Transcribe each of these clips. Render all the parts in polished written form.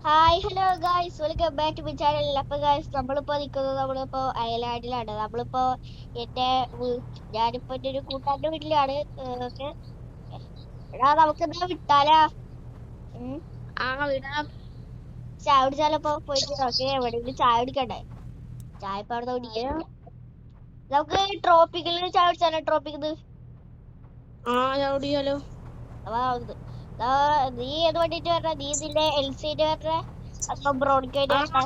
Hi hello guys welcome back to my channel. അപ്പൊ guys നമ്മളിപ്പോ അയലാൻഡിലാണ്. ഞാനിപ്പോ എന്റെ ഒരു കൂട്ടാന്റെ വീട്ടിലാണ്. ഓക്കെ, എടാ നമുക്ക് എന്താ വിട്ടാലാ? ഉം, വിടാം. ചായ കുടിച്ചാലപ്പോ പോയിട്ട് ഓക്കെ എവിടെയെങ്കിലും ചായ കുടിക്കണ്ടേ? ചായ ഇപ്പൊ അവിടെ കുടിക്കാം. നമുക്ക് ട്രോപ്പിക്കൽ ചായ കുടിച്ചാലോ? ട്രോപ്പിക്കൽ ചവിടിയാലോ? നീ ഏത് വണ്ടിട്ട് വരണ? നീ ഇതിന്റെ LCന്റെ വരണ അതോ ബ്രോഡ്കോന്റെ വരണ?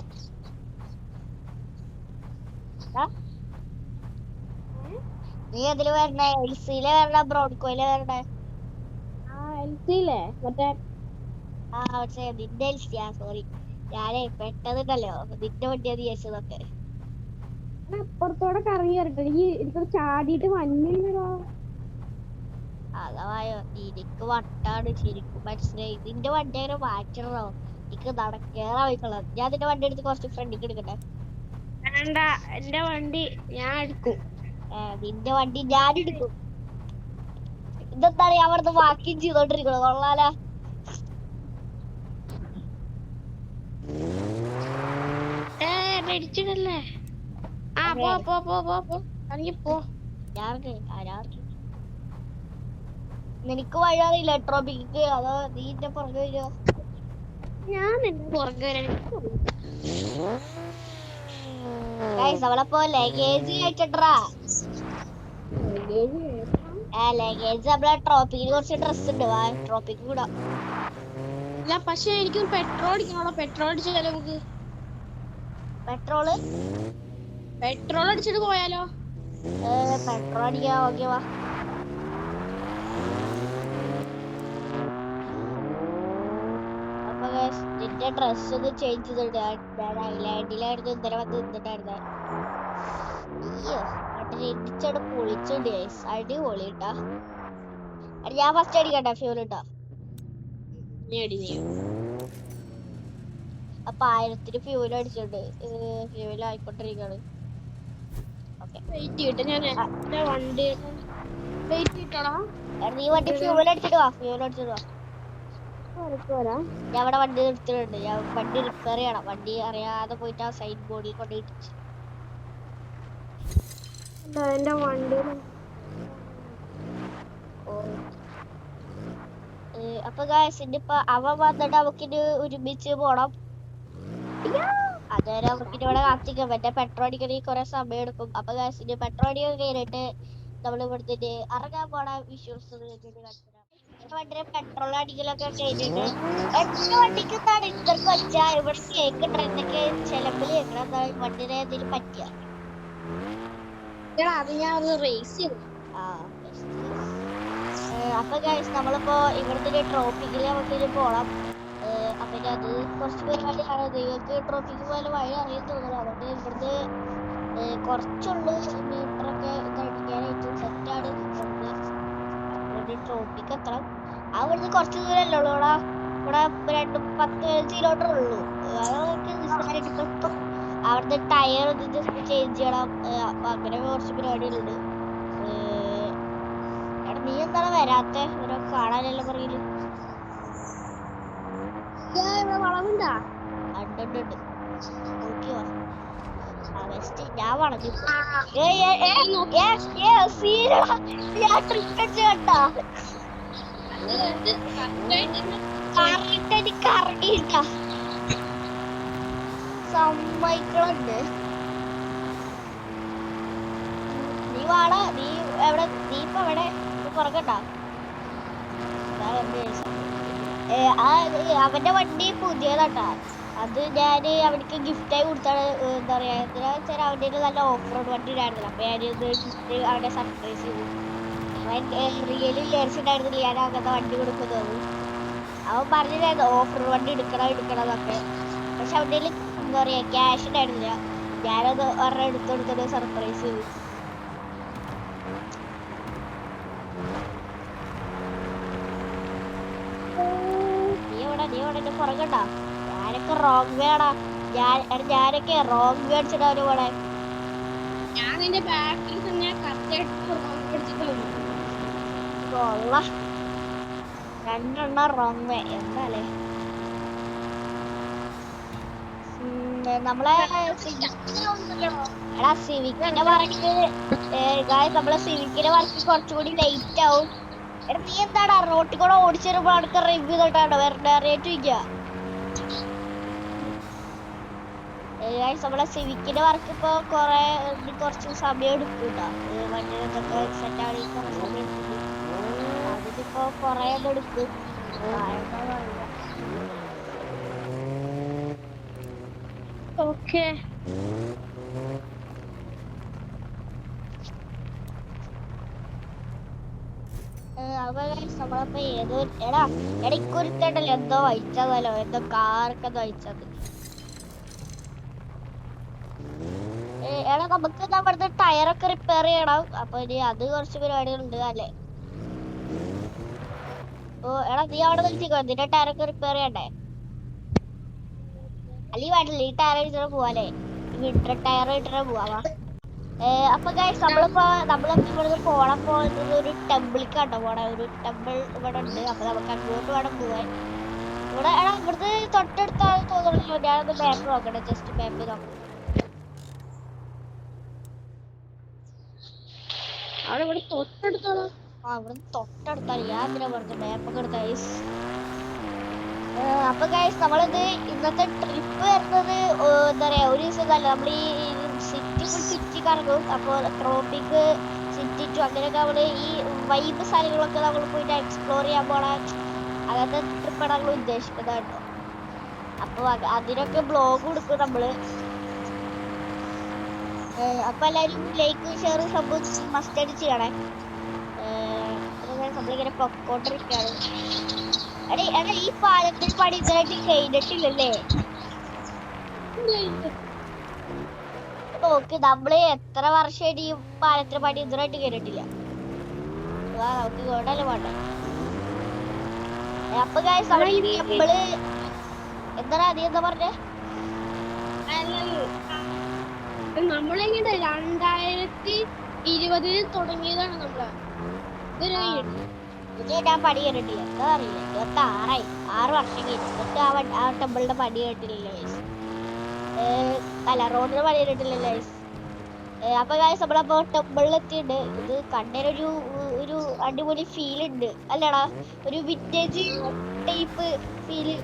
നീ ഏതില് വരണ? LCയിലെ വരണ ബ്രോഡ്കോയിലെ വരണ? മറ്റേ പക്ഷേ നിന്റെ LC സോറി, ഞാനേ പെട്ടതുണ്ടല്ലോ നിന്റെ വണ്ടിയാ വിചാരിച്ചതൊക്കെ. അപ്പുറത്തോടെ കറങ്ങി വരട്ടെ. എനിക്ക് ചാടിയിട്ട് മഞ്ഞില്ലല്ലോ. അതായോ എനിക്ക് വട്ടാണ് ശരിക്കും മനസ്സിലായി. നിന്റെ വണ്ടി അങ്ങനെ മാറ്റണോ? എനിക്ക് നടക്കേറാ വയ്ക്കുള്ളത്. ഞാൻ നിന്റെ വണ്ടി എടുത്ത് കുറച്ച് ഫ്രണ്ടിക്ക് എടുക്കട്ടെ. വേണ്ട, എന്റെ വണ്ടി ഞാൻ എടുക്കും. നിന്റെ വണ്ടി ഞാൻ എടുക്കും. ഇതെന്താണ് ഞാൻ അവിടുന്ന് വാക്കിങ് ചെയ്തോണ്ടിരിക്കണത്? കൊള്ളാല. ഇടിച്ചിട്ടല്ലേ? പോ. നിനക്ക് വഴി അറിയില്ല ട്രോപ്പിക്ക്? അതോ നീ എന്റെ പുറകെ വരുമോ? ഞാൻ നിന്റെ പുറകെ അവളപ്പോ ലഗേജ് അയച്ചിട്ടാ. ലഗേജ് നമ്മളെ ട്രോപ്പിക്കിന് കുറച്ച് ഡ്രസ് ഉണ്ട്. ട്രോപ്പിക്ക് കൂടാ. പക്ഷെ എനിക്ക് പെട്രോൾ അടിക്കണോ? പെട്രോൾ അടിച്ചാലോ? നമുക്ക് പെട്രോൾ അടിച്ചിട്ട് പോയാലോ? പെട്രോൾ അടിക്കാ. ഓക്കെ വാ. അപ്പൊ നിന്റെ ഡ്രസ് ഒന്ന് ചേഞ്ച് ചെയ്തിട്ട് ഞാൻ ഐലാൻഡിലായിരുന്നു ഇന്നലെ വന്ന് നിന്നിട്ടായിരുന്നേ. അയ്യോ ഇടിച്ചോട് പൊളിച്ചുണ്ട്. അടിപൊളി കേട്ടാ. ഞാൻ ഫസ്റ്റ് അടിക്കട്ടെ? ഫ്യൂൽ ഇട്ടാ അപ്പൊ 1000 ഫ്യൂൽ അടിച്ചിട്ടുണ്ട്. ഫ്യൂൽ ആയിക്കൊണ്ടിരിക്കാണ്. നീ വണ്ടി ഫ്യൂൽ അടിച്ചിട്ട് വാ. ഞാൻ അവിടെ വണ്ടി നിർത്തിയിട്ടുണ്ട്. ഞാൻ വണ്ടി റിപ്പയർ ചെയ്യണം. വണ്ടി അറിയാതെ പോയിട്ട് ആ സൈഡ് ബോർഡിൽ കൊണ്ട് ഇടിച്ചു. എന്റെ വണ്ടി അപ്പൊ ഇനിയിപ്പൊ അവൻ വന്നിട്ട് അവക്കിന് ഒരുമിച്ച് പോണം. അതുവരെ അവക്കിന് ഇവിടെ കാത്തിക്കാൻ പറ്റാ. പെട്രോൾ അടിക്കണമെങ്കിൽ കുറെ സമയം എടുക്കും. അപ്പൊ ഇനി പെട്രോൾ അടിക്കാൻ കഴിഞ്ഞിട്ട് നമ്മൾ ഇവിടുത്തെ ഇറങ്ങാൻ പോണ വിഷ്വൽസ് വണ്ടിയുടെ പെട്രോൾ അടിക്കലൊക്കെ കഴിഞ്ഞിട്ട് എന്റെ വണ്ടിക്ക് എന്താണ് ഇത്രക്ക് വെച്ചാ ഇവിടെ കേക്കിട്ട എന്തൊക്കെ ചെലമ്പില് കേൾക്കണം. വണ്ടിയുടെ എന്തെങ്കിലും പറ്റിയ അപ്പൊ നമ്മളിപ്പോ ഇവിടുത്തെ ട്രോപ്പിക്കില് നമുക്ക് പോണം. അപ്പൊ അത് കുറച്ച് പരിപാടിയാണ്. നിങ്ങൾക്ക് ട്രോപ്പിക്ക് പോലെ വഴി അറിയാൻ തോന്നുന്നു. അതുകൊണ്ട് ഇവിടുത്തെ കുറച്ചുള്ളു മീറ്ററൊക്കെ ഇതടിക്കാനായിട്ട് സെറ്റാണ്. ട്രോപ്പിക്ക് എത്തണം. അവിടുന്ന് കുറച്ച് ദൂരമല്ലേ ഉള്ളൂ. ഇവിടെ 10 കിലോമീറ്റർ ഉള്ളൂ. അതൊക്കെ അവിടുത്തെ ടയർ ജസ്റ്റ് ചേഞ്ച് ചെയ്യണം. അങ്ങനെ കുറച്ച് പരിപാടികളുണ്ട്. നീ എന്താണ് വരാത്ത? ഓരോ കാണാനെല്ലാം പറയില് വളവുണ്ടാ? ഉണ്ട്. നോക്കിയോ ഞാൻ വളഞ്ഞു. കറങ്ങിട്ട സമ്മതിക്കണുണ്ട്. നീ വാടാ. നീ എവിടെ? നീ ഇപ്പൊ എവിടെ? പുറകട്ടാ. അവന്റെ വണ്ടി പുതിയതാട്ടാ. അത് ഞാൻ അവനിക്ക് ഗിഫ്റ്റായി കൊടുത്താണ്. എന്താ പറയാ, എന്തിനാ വെച്ചാൽ അവന്റെ നല്ല ഓഫ് റോഡ് വണ്ടി ഉണ്ടായിരുന്നില്ല. അപ്പൊ ഞാനിത് ഗിഫ്റ്റ് അവനെ സർപ്രൈസ് ചെയ്തു. അവൻ റിയലി വിചാരിച്ചിട്ടുണ്ടായിരുന്നില്ല ഞാൻ അങ്ങനത്തെ വണ്ടി കൊടുക്കുന്നത്. അവൻ പറഞ്ഞില്ലായിരുന്നു ഓഫ് റോഡ് വണ്ടി എടുക്കണതൊക്കെ. പക്ഷെ അവന്റെ എന്താ പറയാ ക്യാഷ് ഉണ്ടായിരുന്നില്ല. ഞാനത് ഒരെണ്ണം എടുത്തെടുത്തത് സർപ്രൈസ് ചെയ്തു. നീ എവിടെ പുറകണ്ടാ? ഞാനൊക്കെ റോങ് വേ ആടാ. ഞാനൊക്കെ റോങ് വേ അടിച്ചിട്ടാ ഇവിടെ. ഞാൻ നിന്റെ ബാക്കിൽ തന്നെ രണ്ടെണ്ണം റോങ് വേ. എന്താലേ നമ്മളെ എടാ സിവിക്കിന്റെ വർക്ക് നമ്മളെ സിവിക്കിന്റെ വർക്ക് കുറച്ചുകൂടി ലേറ്റ് ആവും. എടാ നീ എന്താടാ റോട്ടിൽ കൂടെ ഓടിച്ചു വരുമ്പോ അടുക്ക റിവ്യൂ തൊട്ടാണോ വരണ്ട അറിയാറ്റിരിക്ക. നമ്മളെ സിവിക്കിന്റെ വർക്ക് ഇപ്പൊ കുറച്ച് സമയം എടുക്കൂട്ടാ. വണ്ടി ഇതൊക്കെ സെറ്റ് ആവണി കുറെ സമയം എടുക്കും. അതിനിപ്പോ കൊറേ എടുക്കും. ഓക്കെ നമ്മളപ്പോ ഏതോ എടാ ഇക്കൊരുത്തണ്ടല്ലോ എന്തോ വഹിച്ചതല്ലോ, എന്തോ കാറൊക്കെ വഹിച്ചത്. എടാ നമുക്ക് നമ്മുടെ ടയറൊക്കെ റിപ്പയർ ചെയ്യണം. അപ്പൊ ഇനി അത് കുറച്ച് പരിപാടികളുണ്ട് അല്ലേ. ഓ എടാ നീ അവിടെ നിൽക്കോ, നിന്റെ ടയറൊക്കെ റിപ്പയർ ചെയ്യണ്ടേ? അല്ലെങ്കിൽ വേണ്ടില്ല, ഈ ടയർ ഇട്ടിട്ട് പോവാല്ലേ, വിന്റർ ടയർ ഇട്ടിട്ട് പോവാ. അപ്പൊ നമ്മളിപ്പോ ഇവിടുന്ന് പോകുന്നത് ഒരു ടെമ്പിളിലേക്കാട്ടോ പോണേ. ഒരു ടെമ്പിൾ ഇവിടെ ഉണ്ട്. അപ്പൊ നമുക്ക് അങ്ങോട്ട് വേണം പോവാൻ. ഇവിടെ എടാ ഇവിടുന്ന് തൊട്ടടുത്താണെന്ന് തോന്നുന്നു. ഞാനൊന്ന് മാപ്പ് നോക്കട്ടെ, ജസ്റ്റ് മാപ്പ് നോക്കണം. അവിടെ തൊട്ടടുത്താണോ? ഇവിടെ തൊട്ടടുത്താണ്. ഞാൻ എന്തിനാ പറഞ്ഞ മാപ്പൊക്കെ എടുത്ത. അപ്പൊ നമ്മളിത് ഇന്നത്തെ ട്രിപ്പ് വരുന്നത് എന്താ പറയാ, ഒരു ദിവസം തന്നെ നമ്മൾ ഈ സിറ്റി കറങ്ങും. അപ്പൊ ട്രോപ്പിക് സിറ്റി ടു അങ്ങനെയൊക്കെ നമ്മള് ഈ വൈബ് സ്ഥലങ്ങളൊക്കെ നമ്മൾ പോയിട്ട് എക്സ്പ്ലോർ ചെയ്യാൻ പോണ അങ്ങനത്തെ ട്രിപ്പാണ് നമ്മൾ ഉദ്ദേശിക്കുന്നത് കേട്ടോ. അപ്പൊ അതിനൊക്കെ ബ്ലോഗ് കൊടുക്കും നമ്മള്. അപ്പൊ എല്ലാരും ലൈക്ക് ഷെയർ സംഭവം മസ്റ്റ് ആയിട്ട് ചെയ്യണേ. നമ്മളിങ്ങനെ പൊക്കോണ്ടിരിക്കാണ്. എടാ ഈ പാലത്തിന്റെ പണി ഇതായിട്ട് കഴിഞ്ഞിട്ടില്ലല്ലേ? നോക്ക്, നമ്മള് എത്ര വർഷമായിട്ട് ഈ പാലത്തിന്റെ പണി ഇതായിട്ട് കഴിഞ്ഞിട്ടില്ല. നമുക്ക് ഇങ്ങോട്ടല്ലേ പോട്ടെ. അപ്പൊ നമ്മള് എന്താ നീ എന്താ പറഞ്ഞേ? നമ്മളെങ്ങനെ 2020 തുടങ്ങിയതാണ് നമ്മള്. ഞാൻ പണി കേട്ടിട്ടില്ല, എന്താ അറിയില്ല. 6 വർഷം കഴിഞ്ഞിട്ട് ആ ടെമ്പിളിന്റെ പണി കേട്ടില്ലല്ലോ. അല്ല, റോഡിന് പണി കേട്ടിട്ടില്ലല്ലോ. അപ്പൊ നമ്മളപ്പോ ടെമ്പിളിൽ എത്തിയിട്ടുണ്ട്. ഇത് കണ്ടൊരു ഒരു അടിപൊളി ഫീൽ ഉണ്ട് അല്ലടാ, ഒരു വിന്റേജ് ടൈപ്പ് ഫീല്.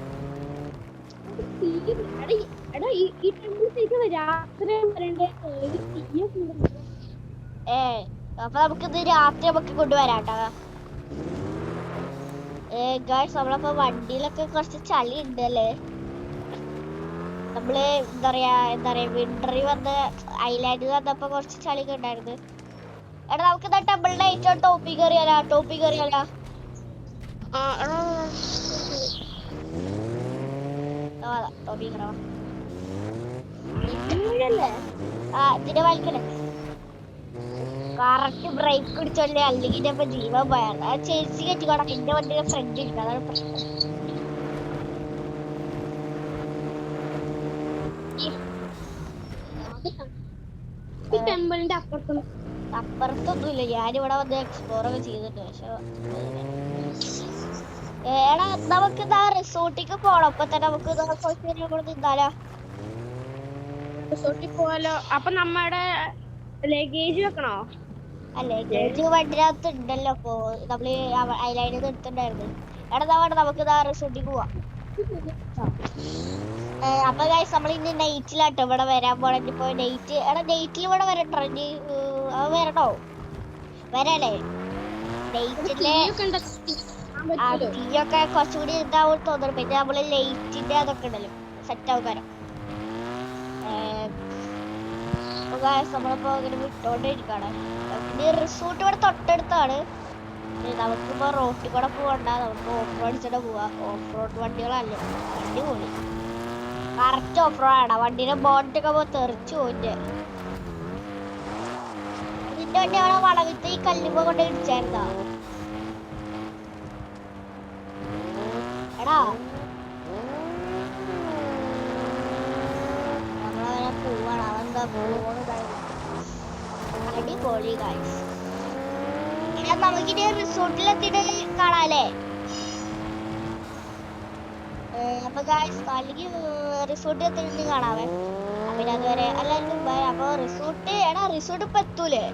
അപ്പൊ നമുക്കിത് രാത്രി നമുക്ക് കൊണ്ടുവരാട്ടോ. നമ്മളപ്പോ വണ്ടിയിലൊക്കെ കുറച്ച് ചളി ഉണ്ട് അല്ലേ. നമ്മള് എന്താ പറയാ വിന്ററിൽ വന്ന് ഐലാൻഡിൽ വന്നപ്പോ കുറച്ച് ചളിയൊക്കെ ഉണ്ടായിരുന്നു. എടാ നമുക്ക് ടെമ്പിളിന്റെ ഏറ്റവും ടോപ്പിൽ കയറിയാലോ. ടോപ്പിൽ കയറിയാലോ? ടോപ്പിൽ കയറാം. ഇതിന്റെ വലിക്കണേ കറക്റ്റ് ബ്രേക്ക് പിടിച്ചോണ്ടേ, അല്ലെങ്കിൽ ഇപ്പൊ ജീവൻ പോയാണ്. ആ ചേച്ചി കെട്ടിക്കോട്ടെ, എന്റെ വണ്ടിയുടെ ഫ്രണ്ട് ഇരിക്കും, അതാണ് പ്രശ്നം. അപ്പുറത്തൊന്നുമില്ല, ഞാനിവിടെ വന്ന് എക്സ്പ്ലോർ ഒക്കെ ചെയ്തിട്ടുണ്ട്. പക്ഷെ എടാ നമുക്ക് റിസോർട്ടിക്ക് പോണം. അപ്പൊ തന്നെ നമുക്ക് നിന്നാലോ? റിസോർട്ടിൽ പോവാലോ. അപ്പൊ നമ്മുടെ ലഗേജ് വെക്കണോ? ലഗേജ് വണ്ടിനകത്ത് ഉണ്ടല്ലോ. അപ്പൊ നമ്മള് ഐലാൻഡിൽ എടുത്തിട്ടുണ്ടായിരുന്നു. എടാ നമുക്ക് റിസോർട്ടിൽ പോവാം. അപ്പൊ നമ്മൾ ഇന്ന് നൈറ്റിലാട്ടോ ഇവിടെ വരാൻ പോണേ. ഇപ്പൊ നൈറ്റ് നൈറ്റിൽ ഇവിടെ വരട്ടോ. വരണോ? വരാല്ലേ? നൈറ്റിലെ തീയൊക്കെ കുറച്ചുകൂടി ഇതാവും തോന്നുന്നു. പിന്നെ നമ്മള് ലൈറ്റിന്റെ അതൊക്കെ ഉണ്ടല്ലോ, സെറ്റ് ആവുകാരം. നമ്മളിപ്പോ ഇങ്ങനെ വിട്ടോണ്ടിരിക്കാണ്. റിസോർട്ട് ഇവിടെ തൊട്ടടുത്താണ്. നമുക്കിപ്പോ റോട്ടിൽ കൂടെ പോകണ്ട, നമുക്ക് ഓഫ് റോഡ് അടിച്ചിട്ട് പോവാം. ഓഫ് റോഡ് വണ്ടികളല്ലേ, വണ്ടി പോയി കറക്റ്റ് ഓഫ് റോഡാണ്. വണ്ടിയുടെ ബോണ്ടൊക്കെ തെറിച്ചു പോയിന്റെ. നിന്റെ വണ്ടി അവിടെ വളവിത്ത് ഈ കല്ലുമ്പോ കൊണ്ട് ഇടിച്ചായിരുന്നാ? എടാ നമ്മളവരെ പോവാണ്. അതെന്താ അടിപൊളി ഗൈസ്. നമുക്കിനി റിസോർട്ടിലെത്തിയിട്ട് കാണാല്ലേ? അപ്പൊ ഗായ്സ് അല്ലെങ്കിൽ റിസോർട്ട് എത്തിയിട്ട് കാണാവേ. പിന്നെ അതുവരെ എല്ലാവർക്കും ബൈ. അപ്പൊ റിസോർട്ട് ഇപ്പൊ എത്തൂലേ?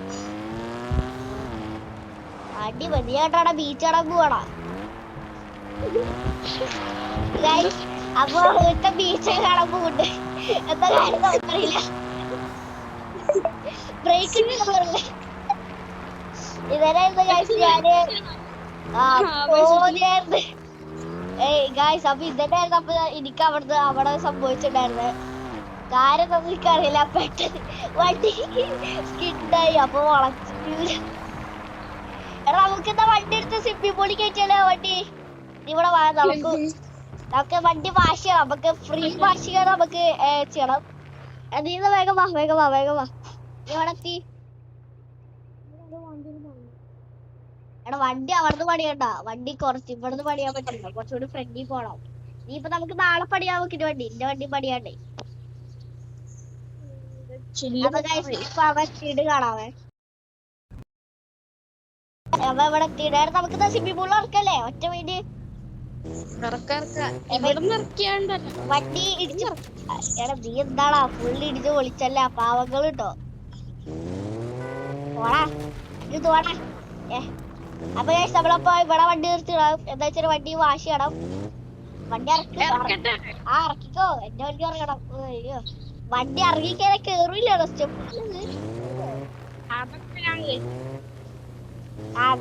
അടിപൊളി കേട്ടാടാ, ബീച്ച് കാണാൻ പോവാടാ ഗായ്സ്. അപ്പൊ ഇവിടുത്തെ ബീച്ച് കാണാൻ പോകുന്നുണ്ട്. എന്താ കാര്യം നമുക്കറിയില്ല. ബ്രേക്ക് ഇട്ടല്ലേ ഇതായിരുന്നു ഗായ്സ്. ഞാന് പോലെയായിരുന്നു. ഗായ്സ് അപ്പൊ ഇതന്നെയായിരുന്നു. അപ്പൊ എനിക്ക് അവിടെ സംഭവിച്ചിട്ടുണ്ടായിരുന്നത്. കാര്യം നമുക്കറിയില്ല. പെട്ടെന്ന് വണ്ടി സ്കിഡായി. അപ്പൊ വളച്ചിട്ട് എടാ നമുക്ക് എന്താ വണ്ടി എടുത്ത് സ്വിമ്മിംഗ് പൂളിൽ കയറ്റിയാലോ? വണ്ടി ഇവിടെ നമുക്ക് വണ്ടി വാഷ് ചെയ്യണം. നമുക്ക് ഫ്രീ വാഷ് ചെയ്യാൻ നമുക്ക് ചെയ്യണം. നീന്ന് വേഗം വാ. ഇവിടെ എത്തി. എടാ വണ്ടി അവിടുന്ന് പണിയണ്ട. വണ്ടി കുറച്ച് ഇവിടുന്ന് പണിയാൻ പറ്റില്ല. കുറച്ചുകൂടി ഫ്രണ്ടിൽ പോണം. നീ ഇപ്പൊ നമുക്ക് നാളെ പണിയാൻ നോക്കിട്ട് വണ്ടി. എന്റെ വണ്ടി പണിയാണ്ടേ. അപ്പൊ ഇപ്പൊ അവൻ ചീട് കാണാവേ. അവ ഇവിടെ എത്തിയിട്ടായിരുന്നു. നമുക്ക് സ്വിമ്മിംഗ് പൂളിൽ ഇറക്കല്ലേ? ഒറ്റ വീട് വണ്ടി ഇടിച്ചു. എടാ നീ എന്താടാ ഫുള്ള് ഇടിച്ച് പൊളിച്ചല്ല പാവങ്ങൾ കിട്ടോ. പോടാ ഇത് പോടാ. അപ്പൊ നമ്മളപ്പോ ഇവിടെ വണ്ടി നിർത്തിയിടാം. എന്താ വെച്ചാൽ വണ്ടി വാഷ് ചെയ്യണം. വണ്ടി ഇറക്കിക്കോ. എന്റെ വണ്ടി ഇറങ്ങണം. അയ്യോ വണ്ടി ഇറങ്ങിക്കാതെ കേറില്ല സ്റ്റെപ്പ്.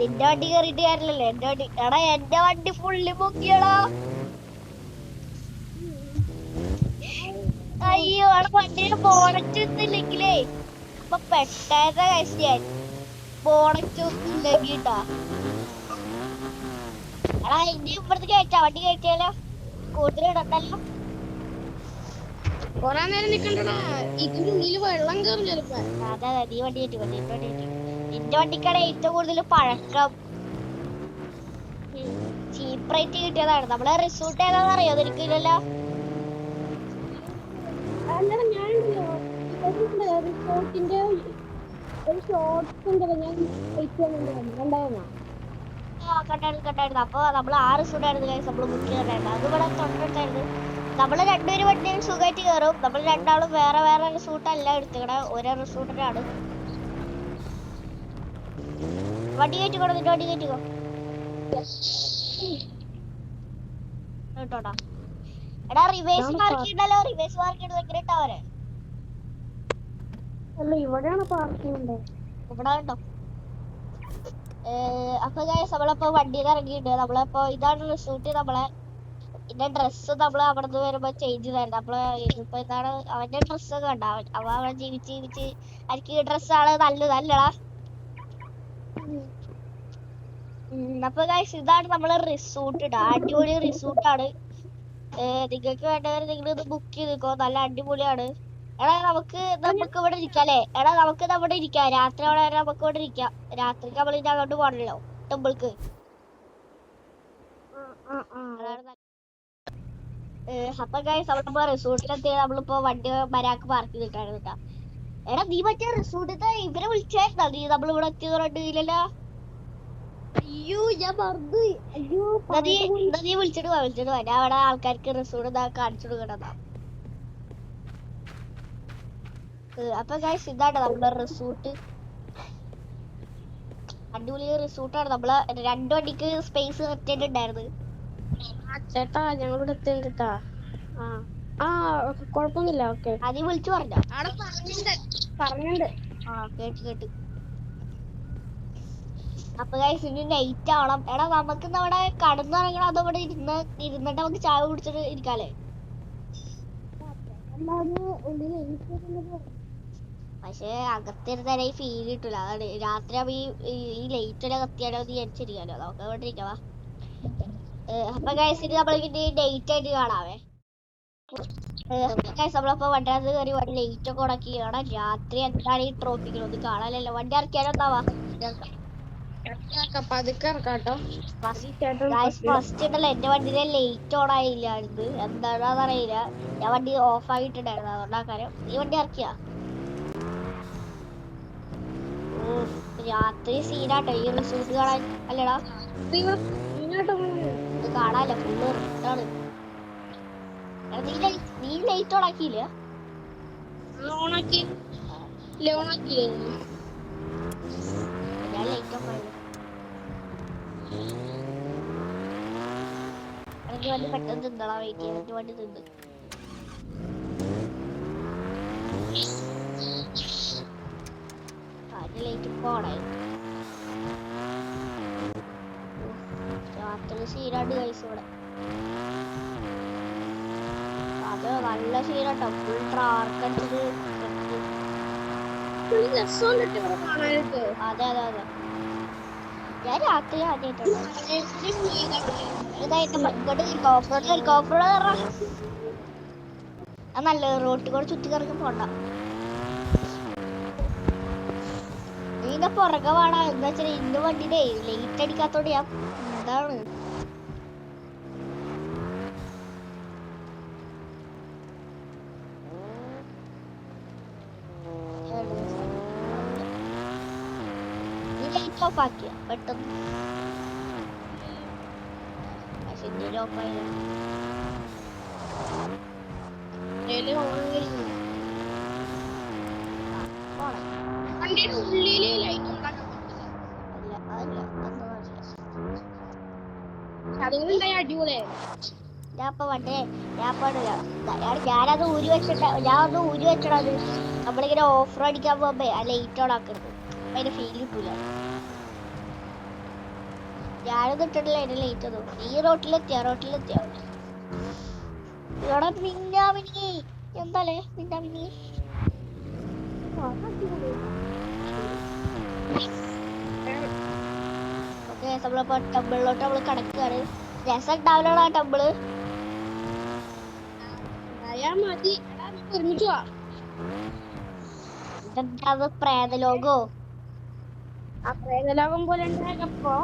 നിന്റെ വണ്ടി കേറിയിട്ട് കാര്യല്ലേ? എന്റെ വണ്ടി എന്റെ വണ്ടി ഫുള്ളി പൊക്കിയടാ. അയ്യോ വണ്ടിയുടെ ബോണറ്റ് ഒന്നില്ലെങ്കിലേ അപ്പൊ പെട്ടേന്ന കഴിച്ച് ഞാൻ. ബോണറ്റ് ഒന്നില്ലെങ്കിട്ടാ. എടാ ഇനി ഇവിടുത്തെ കയറ്റാ. വണ്ടി കയറ്റിയാലോ? കൂടുതൽ ഇടണ്ടല്ലോ. കൊറേ നേരം നിക്കണ്ടടാ. ഇതിനുള്ളിൽ വെള്ളം കയറും ചെലപ്പോ. അതെ നീ വണ്ടി കയറ്റി. നിന്റെ വണ്ടിക്കാണ് ഏറ്റവും കൂടുതൽ പഴക്കം. ചീപ്പ് റേറ്റ് കിട്ടിയതാണ്. നമ്മളെ റിസോർട്ട് ഏതാന്ന് അറിയോ? എനിക്കില്ലല്ലോ. റിസോർട്ടിന്റെ ഒരു ഷോർട്സ് ഉണ്ടല്ലോ, ഞാൻ കണ്ടായിരുന്നു. അപ്പൊ നമ്മള് 6 റിസോർട്ട് ആയിരുന്നു നമ്മള് ബുക്ക് ചെയ്തിട്ടുണ്ടായിരുന്നു. അത് ഇവിടെ തൊട്ടടുത്തായിരുന്നു. നമ്മള് രണ്ടുപേരും വണ്ടിയിൽ സുഖമായിട്ട് കയറും. നമ്മൾ രണ്ടാളും വേറെ വേറെ റിസോർട്ട് അല്ല എടുത്തുകട, ഒരേ റിസോർട്ടിലാണ്. വണ്ടി കയറ്റിക്കോ. നിന്റെ വണ്ടി കയറ്റിക്കോ കേട്ടോടാ. എടാ റിവേഴ്സ് മാർക്ക് ഉണ്ടല്ലോ. റിവേഴ്സ് മാർക്ക് ഇട്ട് ഭയങ്കര ടവര്. ഇവിടെയാണ് പാർക്കിംഗ് ഇവിടെ കേട്ടോ. അപ്പൊ നമ്മളപ്പോ വണ്ടിയിൽ ഇറങ്ങിയിട്ടുണ്ട്. നമ്മളിപ്പോ ഇതാണ് റിസോർട്ട്. നമ്മളെ ഇതിന്റെ ഡ്രസ്സ് നമ്മൾ അവിടുന്ന് വരുമ്പോ ചേഞ്ച് ചെയ്തായിരുന്നു. നമ്മള് ഇപ്പൊ ഇതാണ് അവന്റെ ഡ്രസ്സൊക്കെ കണ്ട. അവൻ ജീവിച്ച് എനിക്ക് ഡ്രസ്സാണ് നല്ലതാ. അപ്പൊ ഗൈസ് ഇതാണ് നമ്മളെ റിസോർട്ട്. അടിപൊളി റിസോർട്ടാണ്. നിങ്ങൾക്ക് വേണ്ടവർ നിങ്ങൾ ഇത് ബുക്ക് ചെയ്തോ. നല്ല അടിപൊളിയാണ്. എടാ നമുക്ക് ഇവിടെ ഇരിക്കാം അല്ലേ? എടാ നമുക്ക് ഇവിടെ ഇരിക്കാം. രാത്രി അവിടെ വരെ നമുക്ക് ഇവിടെ ഇരിക്കാം. രാത്രിക്ക് നമ്മൾ ഇനി അങ്ങോട്ട് പോകണല്ലോ ടെമ്പിൾക്ക്. അപ്പൊ ഗൈസ് നമ്മളിപ്പോ റിസോർട്ടിലെത്തി. നമ്മളിപ്പോ വണ്ടി മരാക്ക് പാർക്ക് ചെയ്തിട്ടായിരുന്നു കേട്ടാ. എടാ നീ മറ്റേ റിസോർട്ടിത്തെ ഇവരെ വിളിച്ചായിരുന്നോ? നീ നമ്മളിവിടെ എത്തിയത് കണ്ടില്ലല്ലോ. അയ്യോ ഞാൻ മറന്നു. അയ്യോ നീ വിളിച്ചിട്ട് പോ. ഞാൻ അവിടെ ആൾക്കാർക്ക് റിസോർട്ട് കാണിച്ചു കൊടുക്കണതാ. അപ്പൊ ഗൈസ് ഇതാണ് നമ്മുടെ റിസോർട്ട്. അടിപൊളി റിസോർട്ടാണ്. നമ്മള് 2 വണ്ടിക്ക് സ്പേസ് നിർത്തിയിട്ടുണ്ടായിരുന്നു. ചേട്ടാ ഞങ്ങളിവിടെ എത്തിട്ടാ. കൊഴപ്പൊന്നുമില്ല. ഓക്കെ നീ വിളിച്ചു പറഞ്ഞോ? പറഞ്ഞിട്ടുണ്ട്. കേട്ട്. അപ്പൊ ഗൈസ് ഇനി നൈറ്റ് ആവണം. എടാ നമുക്ക് അവിടെ കടന്നിറങ്ങണം. അതവിടെ ഇരുന്നിട്ട് നമുക്ക് ചായ കുടിച്ചിട്ട് ഇരിക്കാല്ലേ? പക്ഷെ അകത്തിരുന്നേരം ഈ ഫീൽ കിട്ടൂല. അതാണ് രാത്രി ഈ ലൈറ്റ് എല്ലാം കത്തിയാലോ എന്ന് വിചാരിച്ചിരിക്കാലോ. നമുക്ക് അവിടെ ഇരിക്കാവാ. അപ്പൊ ഗൈസ് ഇനി നമ്മളിനി നൈറ്റ് ആയിട്ട് കാണാവേ. നമ്മളപ്പോ വണ്ടിനകത്ത് കയറി വണ്ടി ലൈറ്റ് ഒക്കെ ഉണക്കി. രാത്രി എന്താണ് ഈ ട്രോഫിക്കൽ ഒന്നും കാണാനല്ലോ. വണ്ടി ഇറക്കിയാലോ? എന്താവാ ഫസ്റ്റ് ഉണ്ടല്ലോ എന്റെ വണ്ടിയിലെ ലൈറ്റ് ഓൺ ആയില്ലായിരുന്നു. എന്താണെന്ന് അറിയില്ല. ഞാൻ വണ്ടി ഓഫ് ആയിട്ടുണ്ടായിരുന്നു. അതുകൊണ്ടാ കാര്യം. ഈ വണ്ടി ഇറക്കിയാ രാത്രി സീനാട്ടോ ഈ റിസോർട്ട് കാണാൻ. അല്ലടാ കാണാല്ലോ ഫുള്ള് റിട്ടാണ്. നീ ലൈറ്റ് ഓണാക്കിയില്ല? ഓണാക്കി ഞാൻ ലൈറ്റ് ഓഫ് ആയി. എനിക്ക് വണ്ടി പെട്ടെന്ന് തിന്നളാ. വെയിറ്റ് ചെയ്യാൻ എനിക്ക് വണ്ടി തിന്ന്. ലൈറ്റ് ഇപ്പൊ ഓണായി. രാത്രി സീനാണ്ട് കഴിച്ചു ഇവിടെ. അത് നല്ല സീനാട്ടോ. ഫുൾ ട്രാർക്ക് അടിച്ചത്. അതെ അതെ അതെ. ഞാൻ രാത്രി ആദ്യമായിട്ടുണ്ട്. അത് നല്ല റോട്ടിൽ കൂടെ ചുറ്റി കറങ്ങി പോണ്ട. നീന്റെ പുറകെ വേണം. എന്താ വെച്ചാൽ ഇന്ന് വണ്ടിയുടെ ലൈറ്റ് അടിക്കാത്തോണ്ട് ഞാൻ എന്താണ് ലൈറ്റ് ഓഫ് ആക്കിയ പെട്ടെന്ന്. പക്ഷെ ഇന്ത്യയിൽ ഓഫ് ആയില്ല. വണ്ടിയുടെ ഉള്ളില് ലൈറ്റ് ഉണ്ടാക്കാൻ അതുകൊണ്ടുണ്ടായ അടിപൊളിയായിരുന്നു. ഞാനത് ഊരി വെച്ചിട്ട് ഞാനൊന്ന് ഊരി വെച്ചത്. നമ്മളിങ്ങനെ ഓഫർ അടിക്കാൻ പോകുമ്പോ ആ ലൈറ്റ് ഓൺ ആക്കരുത്. അതിന്റെ ഫീൽ കിട്ടൂല. ഞാനൊന്നും ഇട്ടിട്ടില്ല അതിന്റെ ലൈറ്റ് ഒന്നും. ഈ റോട്ടിലെത്തിയ ഇവിടെ മിന്നാമിനി എന്താലേ മിന്നാമിനി. ഓക്കെ നമ്മളിപ്പോ ടെമ്പിളിലോട്ട് നമ്മള് കടക്കുകയാണ്. രസം ഉണ്ടാവില്ല ആ ടെമ്പിള്. ഇതെന്താ പ്രേതലോകോ? ആ പ്രേതലോകം പോലെ ഉണ്ടായപ്പോ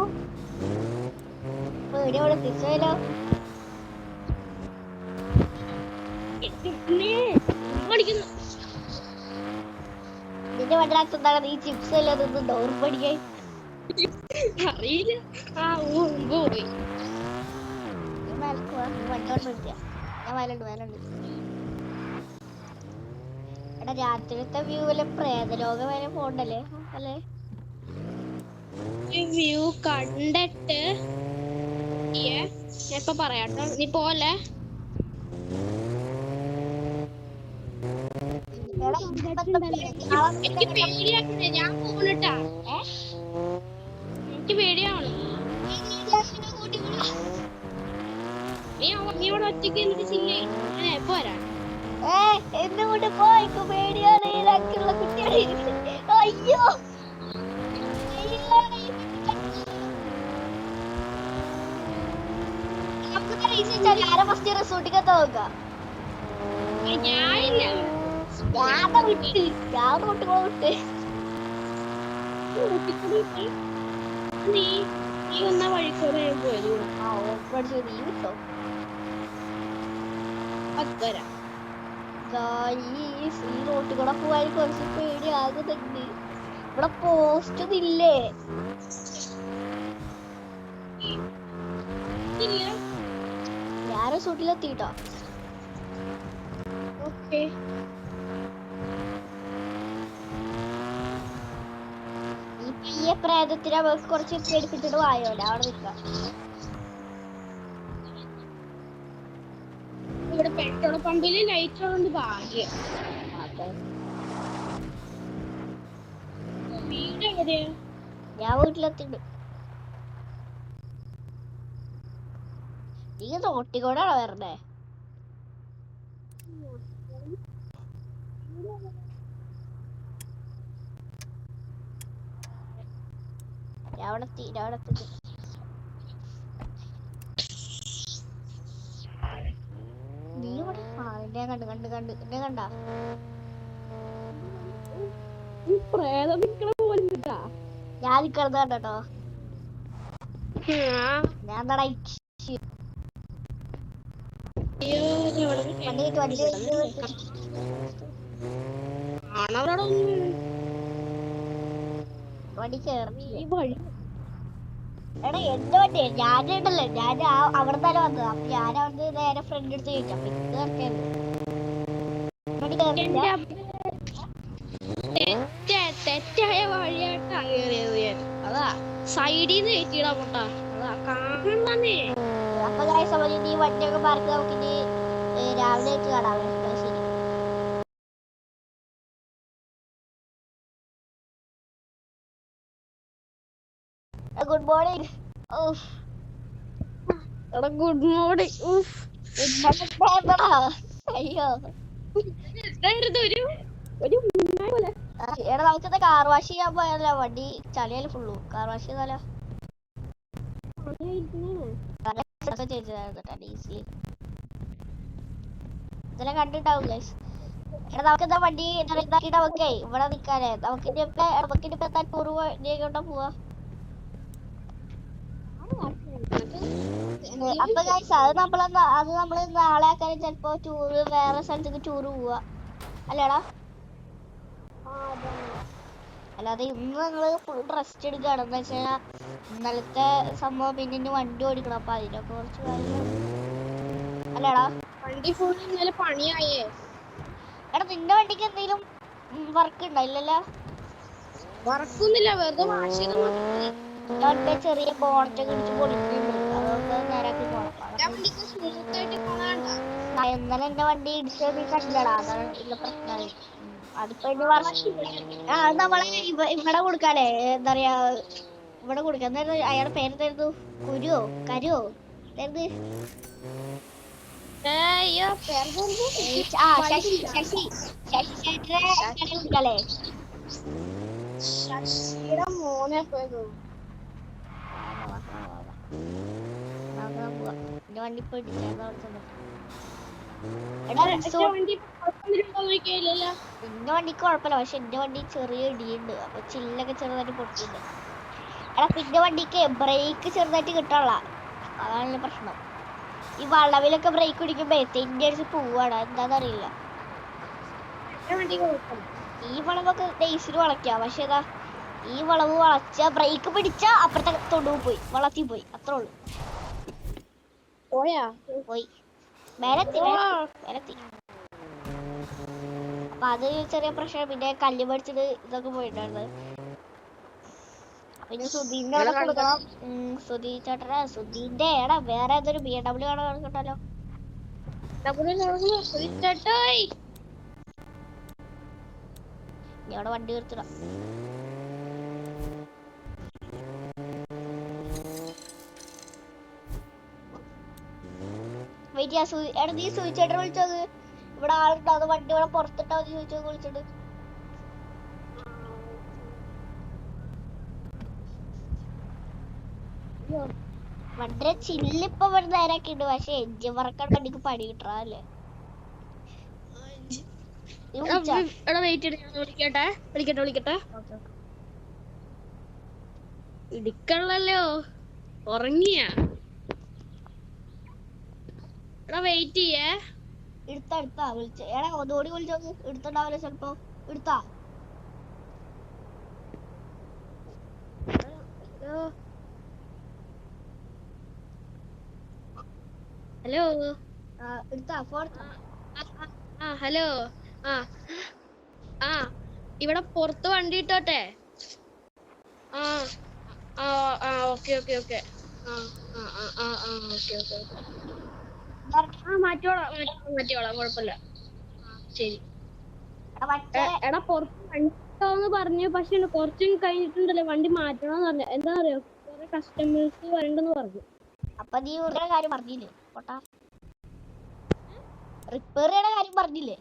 പേടിയോടെ തിരിച്ചല്ലോ. നിന്റെ വണ്ടിനകത്ത് എന്താണ് നീ ചിപ്സ് എല്ലാം നിന്ന് ഡോർ പഠിക്കാൻ? അറിയില്ല. ഞാൻ വയലുണ്ട്. എടാ രാത്രിത്തെ വ്യൂ അല്ലെ പ്രേതലോകം വരെ പോണ്ടല്ലേ അല്ലേ? വ്യൂ കണ്ടിട്ട് ഇപ്പൊ പറയാട്ടോ. നീ പോലെ എനിക്ക് പേടിയാക്കണേ. ഞാൻ പോണിട്ടാ. എനിക്ക് പേടിയാവണം. നീ അവിടെ ഒറ്റയ്ക്ക് എന്നിട്ട് ചില്ലേ പോരാ. എന്തുകൊണ്ട് പോയിക്കോ? പേടിയാണ്. ഇതാക്കുള്ള കുട്ടിയാണ്. അയ്യോ ആരെ ഫസ്റ്റ് റിസോർട്ടിലേക്ക് നോക്കാം. ഞാനില്ല. ഞാൻ റോട്ടുകൂടെ വിട്ട്. നീ വന്ന വഴിക്കൂടെ പോയത്. നീ വിട്ടോ? ഈ റോട്ടിൽ കൂടെ പോവാൻ കുറച്ച് പേടിയാകുന്നുണ്ട്. ഇവിടെ പോസ്റ്റ് ഇല്ലേ? ഞാൻ റിസോർട്ടിലെത്തിട്ടോ. ഓക്കെ ഈ പ്രേതത്തിന് അവർക്ക് കുറച്ച് പേടിപ്പിച്ചിട്ട് വായോടെ അവിടെ നിൽക്കാം. ഇവിടെ പെട്രോൾ പമ്പില് ലൈറ്റ് ഉള്ളതുകൊണ്ട് ഭാഗ്യം. വീട് എവിടെയാ? ഞാൻ വീട്ടിലെത്തിണ്ട്. നീ റോട്ടിക്കൂടാണോ വരണേ? അവിടെ നീ ഇവിടെ കണ്ട ഞാൻ നിക്കണത് കണ്ടോ? ഞാൻ വണ്ടി ചേർന്ന് എടാ എന്റെ വണ്ടി ഞാനുണ്ടല്ലോ ഞാൻ അവിടെ തന്നെ വന്നത് അപ്പൊ ഞാൻ അവിടുന്ന് നേരെ ഫ്രണ്ട് എടുത്ത് ചോദിച്ചു അപ്പൊ ഇത് കറക്റ്റായിരുന്നു വണ്ടി കയറിയില്ല. തെറ്റായ വഴിയായിട്ടാ കയറിയത് ഞാൻ. അതാ സൈഡിൽ നിന്ന് കയറ്റിയിടാ പൊട്ടാ. അതാ കാണണേ. അപ്പൊ സമയം ഈ വണ്ടിയൊക്കെ പാർക്ക് നമുക്ക് ഇനി രാവിലെ ആയിട്ട് കാണാവേ. ശരി. Good morning. Good morning. അയ്യോ ഒരു എടാ നമുക്കിന്ന് കാർ വാഷ് ചെയ്യാൻ പോയാലോ? വണ്ടി ചളിയാല് ഫുള്ളു. കാർ വാഷ് ചെയ്താലോ? ഇതെല്ലാം കണ്ടിട്ടാവും ഗൈസ്. എടാ നമുക്കെന്താ വണ്ടി ഇതാക്കിട്ട് നമുക്കേ ഇവിടെ നിക്കാനേ നമുക്കിനിപ്പോ എന്താ ടൂർ എങ്ങോട്ടാ പോവാ? അപ്പൊ ഗൈസ് അത് നമ്മള് നാളെ ആക്കാനും ചിലപ്പോ ടൂറ് വേറെ സ്ഥലത്തേക്ക് ടൂറ് പോവാ അല്ലേടാ? അല്ലാതെ ഇന്ന് ഞങ്ങള് ഫുൾ റെസ്റ്റ് എടുക്കുകയാണ്. എന്താ വെച്ചാൽ ഇന്നലത്തെ സംഭവം പിന്നെ ഇനി വണ്ടി ഓടിക്കണം. അപ്പൊ അതിനൊക്കെ കുറച്ച് കാര്യങ്ങൾ അല്ലേടാ? വണ്ടി ഫുൾ ഇന്നലെ പണിയായേ. എടാ നിന്റെ വണ്ടിക്ക് എന്തെങ്കിലും വർക്ക് ഉണ്ടോ? ഇല്ലല്ലോ. വർക്കൊന്നുമില്ല, വെറുതെ വാഷ് ചെയ്താൽ മാത്രം. മറ്റേ ചെറിയ ബോണറ്റൊക്കെ ഇടിച്ച് പൊളിക്കുന്നുണ്ട്. അതൊക്കെ നേരാക്കി പോണം. ഇന്നലെ എന്റെ വണ്ടി ഇടിച്ചത് നീ കണ്ടില്ലടാ. അതാണ് ഉള്ള പ്രശ്നം. അതിപ്പോ ഇനി അത് നമ്മളെ ഇവിടെ കൊടുക്കാല്ലേ. എന്താ പറയാ ഇവിടെ കൊടുക്കാം. എന്തായിരുന്നു അയാളുടെ പേരെന്തായിരുന്നു? കരുവോ എന്തായിരുന്നു? ശശി കൊടുക്കാല്ലേ? ശശിയുടെ മോനെ എന്റെ വണ്ടി ഇപ്പൊ ഇടിച്ചാ എന്റെ വണ്ടിക്ക് കുഴപ്പമില്ല. പക്ഷെ എന്റെ വണ്ടി ചെറിയ ഇടിയുണ്ട്. അപ്പൊ ചില്ലൊക്കെ ചെറുതായിട്ട് പൊട്ടിയിട്ടുണ്ട്. എടാ പിന്നെ വണ്ടിക്ക് ബ്രേക്ക് ചെറുതായിട്ട് കിട്ടാനുള്ള അതാണ് പ്രശ്നം. ഈ വളവിലൊക്കെ ബ്രേക്ക് പിടിക്കുമ്പോ തെന്നി അടിച്ച് പോവാണ്. എന്താന്നറിയില്ല. ഈ വളവൊക്കെ ഡേയ്സിൽ വളയ്ക്കാം. പക്ഷെ ഏതാ ഈ വളവ് വളച്ച ബ്രേക്ക് പിടിച്ച അപ്പുറത്തെ തൊടുവ് പോയി വളത്തി പോയി. അത്രേ ഉള്ളു. പോയി മേലെത്തി. അപ്പൊ അത് ചെറിയ പ്രശ്നം. പിന്നെ കല്ല് പഠിച്ചിട്ട് ഇതൊക്കെ പോയിട്ടുണ്ടായിരുന്നത്. പിന്നെ സുധീന്റെ അവിടെ കൊടുക്കണം. സുധീ ചേട്ടനാ സുധീന്റെ എടാ വേറെ ഏതൊരു BMW ആണ് കിട്ടല്ലോ. നീ അവിടെ വണ്ടി നിർത്തിടാം. വെയിറ്റ് ചെയ്യാ. എടാ നീ സുചേട്ടനെ വിളിച്ചത് ഇവിടെ ആളുണ്ടോ? അത് വണ്ടി ഇവിടെ പുറത്തിട്ടോ ചോദിച്ചത് വിളിച്ചിട്ട്. വണ്ടിയുടെ ചില്ലിപ്പൊ ഇവിടെ നേരാക്കിണ്ട്. പക്ഷെ എഞ്ചിൻ വർക്കാണ് വണ്ടിക്ക് പണി കിട്ടണല്ലേ. വിളിക്കട്ടെ. ഇടിക്കള്ളല്ലോ, ഉറങ്ങിയ വെയിറ്റ് ചെയ്യേ. എടുത്താ വിളിച്ച എടാ ഒന്നുകൂടി വിളിച്ചോക്ക്. എടുത്തുണ്ടാവില്ല ചെലപ്പോ. എടുത്താ ഹലോ എടുത്താ ഫോൺ. ഹലോ ഇവിടെ പുറത്ത് വണ്ടി ഇട്ടോട്ടെ. ഓക്കെ മാറ്റിയോളാം കുഴപ്പമില്ല. ശരി. എടാ പുറത്ത് വണ്ടി ഇട്ടോന്ന് പറഞ്ഞു. പക്ഷെ കുറച്ചും കഴിഞ്ഞിട്ടുണ്ടല്ലോ വണ്ടി മാറ്റണോന്ന് പറഞ്ഞു. എന്താ പറയാ കുറെ കസ്റ്റമേഴ്സ് വരണ്ടെന്ന് പറഞ്ഞു. അപ്പൊ നീ ഒരു കാര്യം പറഞ്ഞില്ലേ പൊട്ടാ? റിപ്പയർ ചെയ്യണ കാര്യം പറഞ്ഞില്ലേ?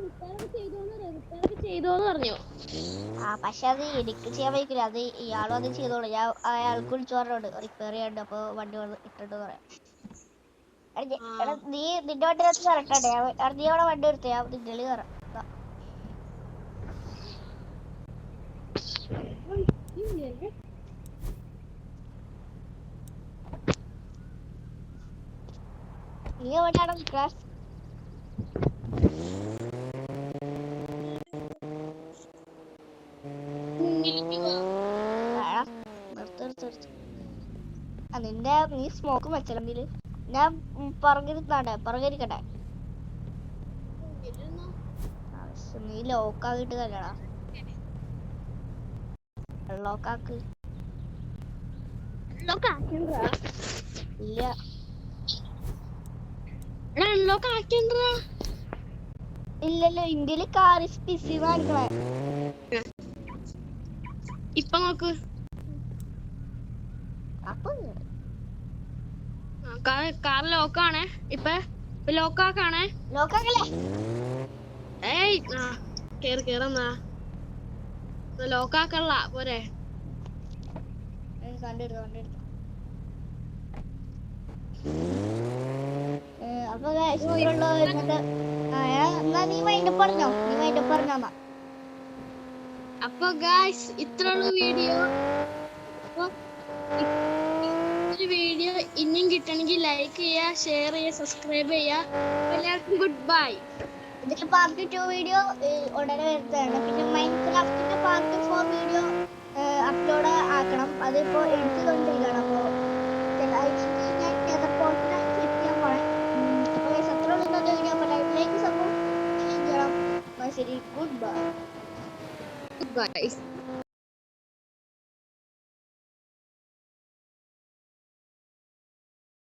റിപ്പയർ ചെയ്തോന്ന് പറഞ്ഞു. പക്ഷെ അത് എനിക്ക് ചെയ്യാൻ പറ്റില്ല. അത് ഇയാളും അത് ചെയ്തോളൂ. ഞാൻ അയാൾക്ക് വിളിച്ചു പറഞ്ഞോണ്ട് റിപ്പയർ ചെയ്യാണ്ട്. അപ്പൊ വണ്ടി ഇട്ടിട്ട് പറയാം. നീ നിന്റെ വണ്ടി കറക്റ്റേ. നീ അവിടെ വണ്ടി എടുത്തേ. ഞാൻ നിന്റെ കയറാം. നീ എവിടെയാണ് നിൽക്കുക? നീ സ്മോക്ക് വെച്ചിട്ടുണ്ടെങ്കിൽ ഞാൻ പറഞ്ഞിരിക്കട്ടെ. നീ ലോക്കാക്കിട്ട് തന്നെടാ. ലോക്കാക്ക് ഇല്ല. ഇല്ലല്ലോ, ഇന്ത്യയില് കാറിസ് പിസി കാണിക്കണേ. ഇപ്പൊ നോക്ക്. അപ്പൊ കാർ ലോക്കാണേ. ഇപ്പൊ ലോക്കാക്കാണേ. ലോക്കാക്കല്ലേ? ഏയ് കേറുന്നാ ലോക്കാക്കല്ല പോരെ. കണ്ടെടുത്തു. അപ്പൊ എന്നാ നീ മൈൻഡപ്പ് പറഞ്ഞോ. അപ്പൊ ഗായ്സ് ഇത്രയുള്ള വീഡിയോ. വീഡിയോ ഇനിയും കിട്ടണമെങ്കിൽ ലൈക്ക് ചെയ്യുക, ഷെയർ ചെയ്യുക, സബ്സ്ക്രൈബ് ചെയ്യുക. എല്ലാവർക്കും ഗുഡ് ബൈ. ഇതിന്റെ പാർട്ട് 2 വീഡിയോ ഉടനെ വരുന്നതാണ്. പിന്നെ മൈൻക്രാഫ്റ്റിന്റെ പാർട്ട് 4 വീഡിയോ അപ്ലോഡ് ആക്കണം. അതിപ്പോ എഡിറ്റ് ചെയ്തുകൊണ്ടിരിക്കുകയാണ്. അപ്പോൾ ശരി, ഗുഡ് ബൈ.